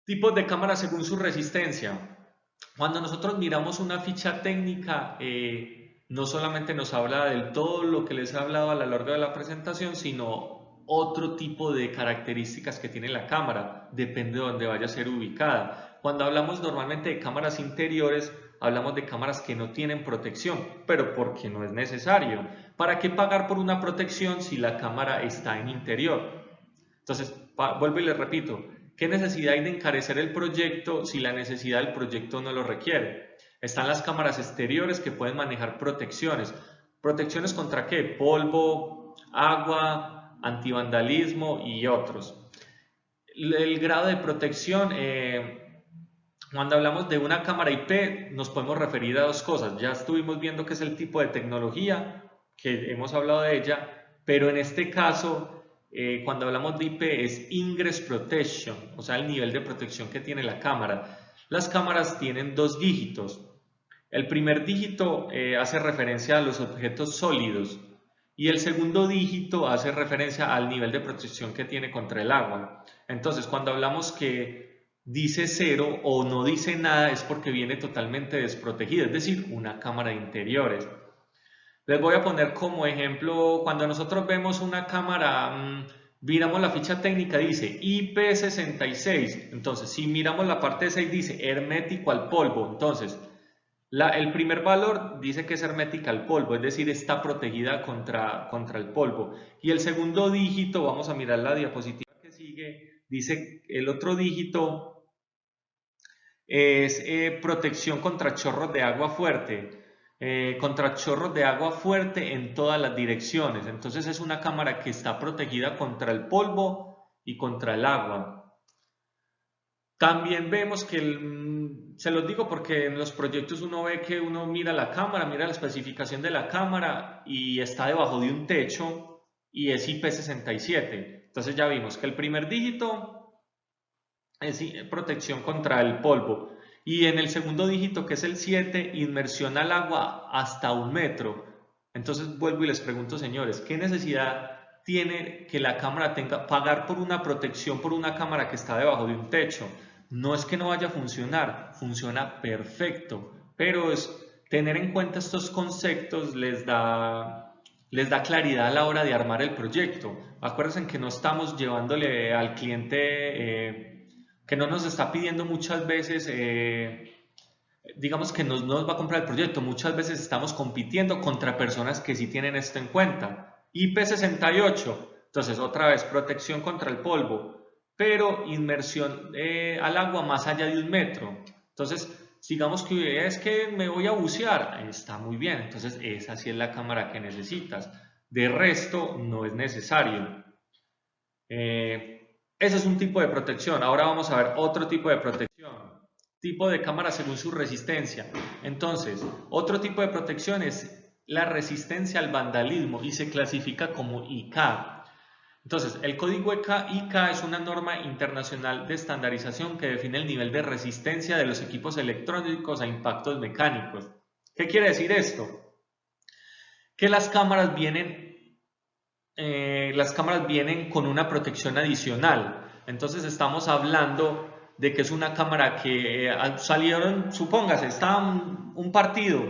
Tipos de cámaras según su resistencia. Cuando nosotros miramos una ficha técnica, no solamente nos habla de todo lo que les he hablado a lo largo de la presentación, sino otro tipo de características que tiene la cámara, depende de dónde vaya a ser ubicada. Cuando hablamos normalmente de cámaras interiores, hablamos de cámaras que no tienen protección, pero porque no es necesario. ¿Para qué pagar por una protección si la cámara está en interior? Entonces, vuelvo y les repito, ¿qué necesidad hay de encarecer el proyecto si la necesidad del proyecto no lo requiere? Están las cámaras exteriores que pueden manejar protecciones. ¿Protecciones contra qué? Polvo, agua, antivandalismo y otros. El grado de protección, cuando hablamos de una cámara IP, nos podemos referir a dos cosas. Ya estuvimos viendo qué es el tipo de tecnología, que hemos hablado de ella, pero en este caso, cuando hablamos de IP, es Ingress Protection, o sea, el nivel de protección que tiene la cámara. Las cámaras tienen dos dígitos. El primer dígito hace referencia a los objetos sólidos y el segundo dígito hace referencia al nivel de protección que tiene contra el agua. Entonces, cuando hablamos que dice cero o no dice nada es porque viene totalmente desprotegida, es decir, una cámara de interiores. Les voy a poner como ejemplo, cuando nosotros vemos una cámara, miramos la ficha técnica, dice IP66. Entonces, si miramos la parte 6, dice hermético al polvo. Entonces, el primer valor dice que es hermética al polvo, es decir, está protegida contra el polvo. Y el segundo dígito, vamos a mirar la diapositiva que sigue, dice el otro dígito es protección contra chorros de agua fuerte. Contra chorros de agua fuerte en todas las direcciones. Entonces es una cámara que está protegida contra el polvo y contra el agua. También vemos que, se los digo porque en los proyectos uno ve que uno mira la cámara, mira la especificación de la cámara y está debajo de un techo y es IP67. Entonces ya vimos que el primer dígito es protección contra el polvo y en el segundo dígito, que es el 7, inmersión al agua hasta 1 metro. Entonces vuelvo y les pregunto, señores, ¿qué necesidad tiene que la cámara tenga pagar por una protección por una cámara que está debajo de un techo? No es que no vaya a funcionar, funciona perfecto, pero es tener en cuenta estos conceptos les da claridad a la hora de armar el proyecto. Acuérdense que no estamos llevándole al cliente, que no nos está pidiendo muchas veces, digamos que nos va a comprar el proyecto. Muchas veces estamos compitiendo contra personas que sí tienen esto en cuenta. IP68, entonces otra vez protección contra el polvo, pero inmersión al agua más allá de 1 metro. Entonces, digamos que es que me voy a bucear, está muy bien, entonces esa sí es la cámara que necesitas. De resto, no es necesario. Ese es un tipo de protección. Ahora vamos a ver otro tipo de protección. Tipo de cámara según su resistencia. Entonces, otro tipo de protección es la resistencia al vandalismo y se clasifica como IK. Entonces, el código IK es una norma internacional de estandarización que define el nivel de resistencia de los equipos electrónicos a impactos mecánicos. ¿Qué quiere decir esto? Que las cámaras vienen con una protección adicional. Entonces estamos hablando de que es una cámara que salieron, supóngase, está un partido,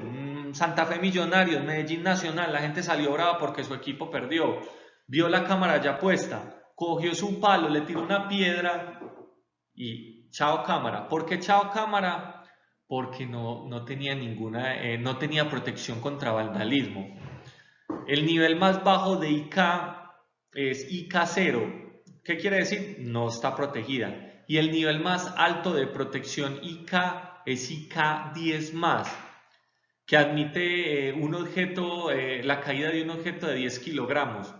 Santa Fe Millonarios, Medellín Nacional, la gente salió brava porque su equipo perdió, vio la cámara ya puesta, cogió su palo, le tiró una piedra y chao cámara. ¿Por qué chao cámara? Porque no tenía no tenía protección contra vandalismo. El nivel más bajo de IK es IK0. ¿Qué quiere decir? No está protegida. Y el nivel más alto de protección IK es IK10 más, que admite la caída de un objeto de 10 kilogramos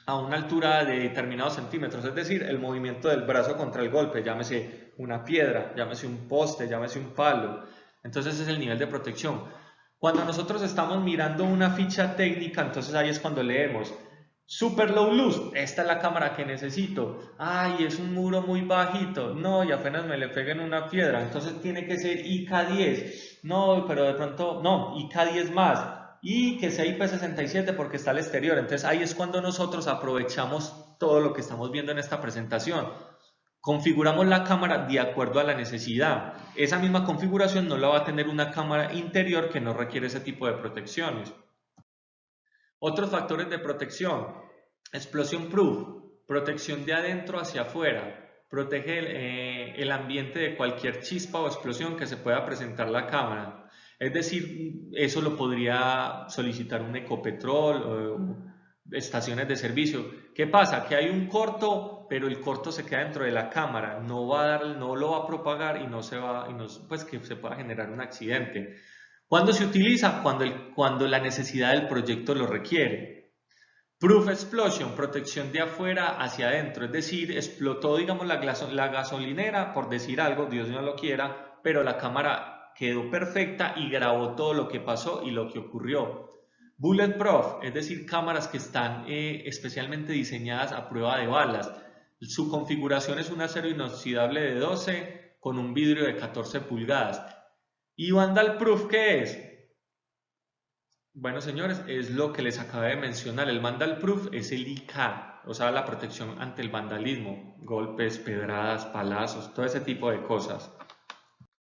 a una altura de determinados centímetros, es decir, el movimiento del brazo contra el golpe, llámese una piedra, llámese un poste, llámese un palo. Entonces ese es el nivel de protección. Cuando nosotros estamos mirando una ficha técnica, entonces ahí es cuando leemos Super Low Luz, esta es la cámara que necesito. Ay, es un muro muy bajito. No, y apenas me le peguen una piedra. Entonces tiene que ser IK10. No, pero de pronto, no, IK10 más. Y que sea IP67 porque está al exterior. Entonces ahí es cuando nosotros aprovechamos todo lo que estamos viendo en esta presentación. configuramos la cámara de acuerdo a la necesidad. Esa misma configuración no la va a tener una cámara interior que no requiere ese tipo de protecciones. Otros factores de protección: explosion proof, protección de adentro hacia afuera, protege el ambiente de cualquier chispa o explosión que se pueda presentar la cámara. Es decir, eso lo podría solicitar un Ecopetrol o estaciones de servicio. ¿Qué pasa? Que hay un corto, pero el corto se queda dentro de la cámara, no lo va a propagar y no se va, pues que se pueda generar un accidente. ¿Cuándo se utiliza? Cuando la necesidad del proyecto lo requiere. Proof explosion, protección de afuera hacia adentro, es decir, explotó, digamos, la gasolinera, por decir algo, Dios no lo quiera, pero la cámara quedó perfecta y grabó todo lo que pasó y lo que ocurrió. Bulletproof, es decir, cámaras que están especialmente diseñadas a prueba de balas. Su configuración es un acero inoxidable de 12 con un vidrio de 14 pulgadas. ¿Y Vandal Proof qué es? Bueno, señores, es lo que les acabé de mencionar. El Vandal Proof es el IK, o sea, la protección ante el vandalismo, golpes, pedradas, palazos, todo ese tipo de cosas.